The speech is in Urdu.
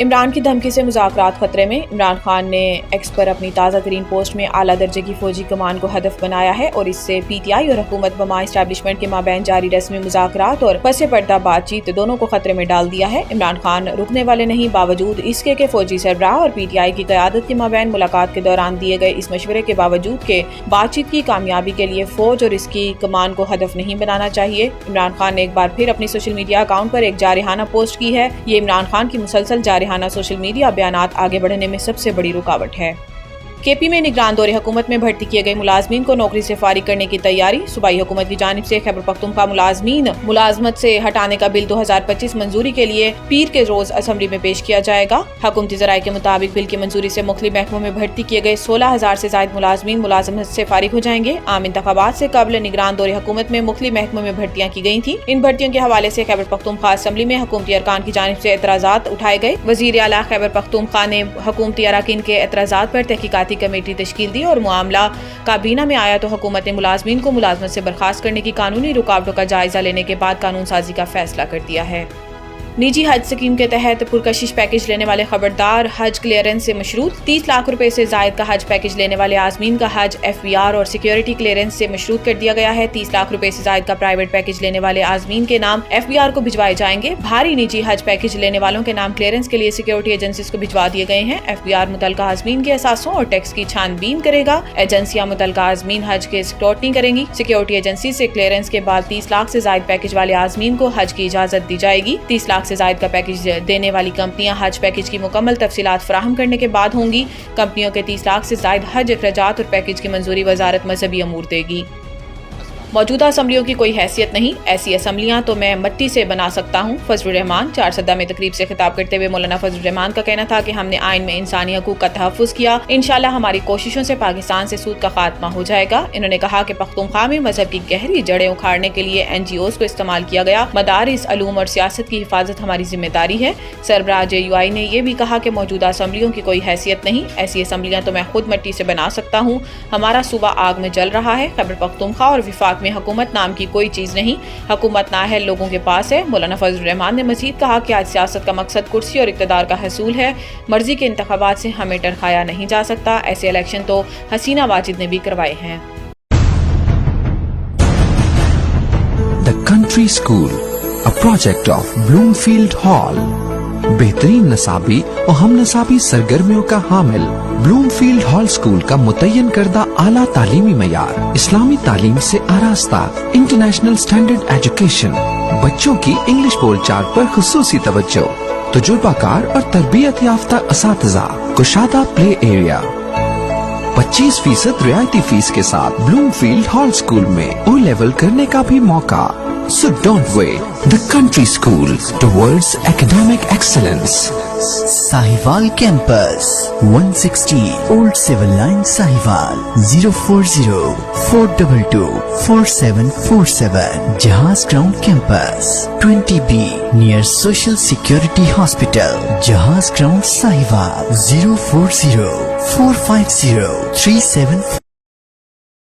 عمران کی دھمکی سے مذاکرات خطرے میں۔ عمران خان نے ایکس پر اپنی تازہ ترین پوسٹ میں اعلیٰ درجے کی فوجی کمان کو ہدف بنایا ہے اور اس سے پی ٹی آئی اور حکومت بما اسٹیبلشمنٹ کے مابین جاری رسمی مذاکرات اور پس پردہ بات چیت دونوں کو خطرے میں ڈال دیا ہے۔ عمران خان رکنے والے نہیں، باوجود اس کے فوجی سربراہ اور پی ٹی آئی کی قیادت کے مابین ملاقات کے دوران دیے گئے اس مشورے کے باوجود کہ بات چیت کی کامیابی کے لیے فوج اور اس کی کمان کو ہدف نہیں بنانا چاہیے۔ عمران خان نے ایک بار پھر اپنی سوشل میڈیا اکاؤنٹ پر ایک جارحانہ پوسٹ کی ہے۔ یہ عمران خان کی مسلسل جارحانہ سوشل میڈیا بیانات آگے بڑھنے میں سب سے بڑی رکاوٹ ہے۔ کے پی میں نگران دور حکومت میں بھرتی کیے گئے ملازمین کو نوکری سے فارغ کرنے کی تیاری۔ صوبائی حکومت کی جانب سے خیبر پختونخوا ملازمین ملازمت سے ہٹانے کا بل 2025 منظوری کے لیے پیر کے روز اسمبلی میں پیش کیا جائے گا۔ حکومتی ذرائع کے مطابق بل کی منظوری سے مختلف محکموں میں بھرتی کیے گئے 16,000 سے زائد ملازمین ملازمت سے فارغ ہو جائیں گے۔ عام انتخابات سے قبل نگران دور حکومت میں مختلف محکموں میں بھرتیاں کی گئی تھیں۔ ان بھرتیوں کے حوالے سے خیبر پختونخوا اسمبلی میں حکومتی ارکان کی جانب سے اعتراضات اٹھائے گئے۔ وزیر اعلیٰ خیبر پختونخوا نے حکومتی اراکین کے اعتراضات پر تحقیقاتی کمیٹی تشکیل دی اور معاملہ کابینہ میں آیا تو حکومت نے ملازمین کو ملازمت سے برخاست کرنے کی قانونی رکاوٹوں کا جائزہ لینے کے بعد قانون سازی کا فیصلہ کر دیا ہے۔ نجی حج اسکیم کے تحت پرکشش پیکج لینے والے خبردار، حج کلیئرنس سے مشروط۔ 30 لاکھ روپے سے زائد کا حج پیکج لینے والے عازمین کا حج ایف بی آر اور سیکیورٹی کلیئرنس سے مشروط کر دیا گیا ہے۔ 30 لاکھ روپے سے زائد کا پرائیویٹ پیکج لینے والے عازمین کے نام ایف بی آر کو بھجوائے جائیں گے۔ بھاری نجی حج پیکج لینے والوں کے نام کلیئرنس کے لیے سیکیورٹی ایجنسیز کو بھجوا دیے گئے ہیں۔ ایف بی آر متعلقہ عازمین کے اثاثوں اور ٹیکس کی چھان بین کرے گا۔ ایجنسیاں متعلقہ عازمین حج کے اسکروٹنی کریں گی۔ سیکیورٹی ایجنسی سے کلیئرنس کے بعد 30 لاکھ سے زائد پیکج والے عازمین کو حج کی اجازت دی جائے گی۔ 30 لاکھ سے زائد کا پیکج دینے والی کمپنیاں حج پیکج کی مکمل تفصیلات فراہم کرنے کے بعد ہوں گی۔ کمپنیوں کے 30 لاکھ سے زائد حج اخراجات اور پیکج کی منظوری وزارت مذہبی امور دے گی۔ موجودہ اسمبلیوں کی کوئی حیثیت نہیں، ایسی اسمبلیاں تو میں مٹی سے بنا سکتا ہوں۔ فضل الرحمان چارسدہ میں تقریب سے خطاب کرتے ہوئے مولانا فضل الرحمان کا کہنا تھا کہ ہم نے آئین میں انسانی حقوق کا تحفظ کیا، انشاءاللہ ہماری کوششوں سے پاکستان سے سود کا خاتمہ ہو جائے گا۔ انہوں نے کہا کہ پختونخوا میں مذہب کی گہری جڑیں اکھاڑنے کے لیے این جی اوز کو استعمال کیا گیا، مدارس، علوم اور سیاست کی حفاظت ہماری ذمہ داری ہے۔ سربراہ جے یو آئی نے یہ بھی کہا کہ موجودہ اسمبلیوں کی کوئی حیثیت نہیں، ایسی اسمبلیاں تو میں خود مٹی سے بنا سکتا ہوں۔ ہمارا صوبہ آگ میں جل رہا ہے۔ خیبر پختونخوا اور وفاق میں حکومت نام کی کوئی چیز نہیں، حکومت نااہل لوگوں کے پاس ہے۔ مولانا فضل الرحمان نے مزید کہا کہ آج سیاست کا مقصد کرسی اور اقتدار کا حصول ہے، مرضی کے انتخابات سے ہمیں ٹرکایا نہیں جا سکتا۔ ایسے الیکشن تو حسینہ واجد نے بھی کروائے ہیں۔ The Country School, a project of Bloomfield Hall. بہترین نصابی اور ہم نصابی سرگرمیوں کا حامل بلومفیلڈ ہال اسکول کا متعین کردہ اعلیٰ تعلیمی معیار، اسلامی تعلیم سے آراستہ، انٹرنیشنل سٹینڈرڈ ایجوکیشن، بچوں کی انگلش بول چال پر خصوصی توجہ، تجربہ کار اور تربیت یافتہ اساتذہ، کشادہ پلے ایریا، 25% رعایتی فیس کے ساتھ بلومفیلڈ ہال اسکول میں او لیول کرنے کا بھی موقع۔ So don't wait. The Country School towards academic excellence. Sahiwal Campus, 160 Old Civil Line, Sahiwal, 040-422-4747. Jahaz Ground Campus, 20B, near Social Security Hospital, Jahaz Ground, Sahiwal, 040-450-37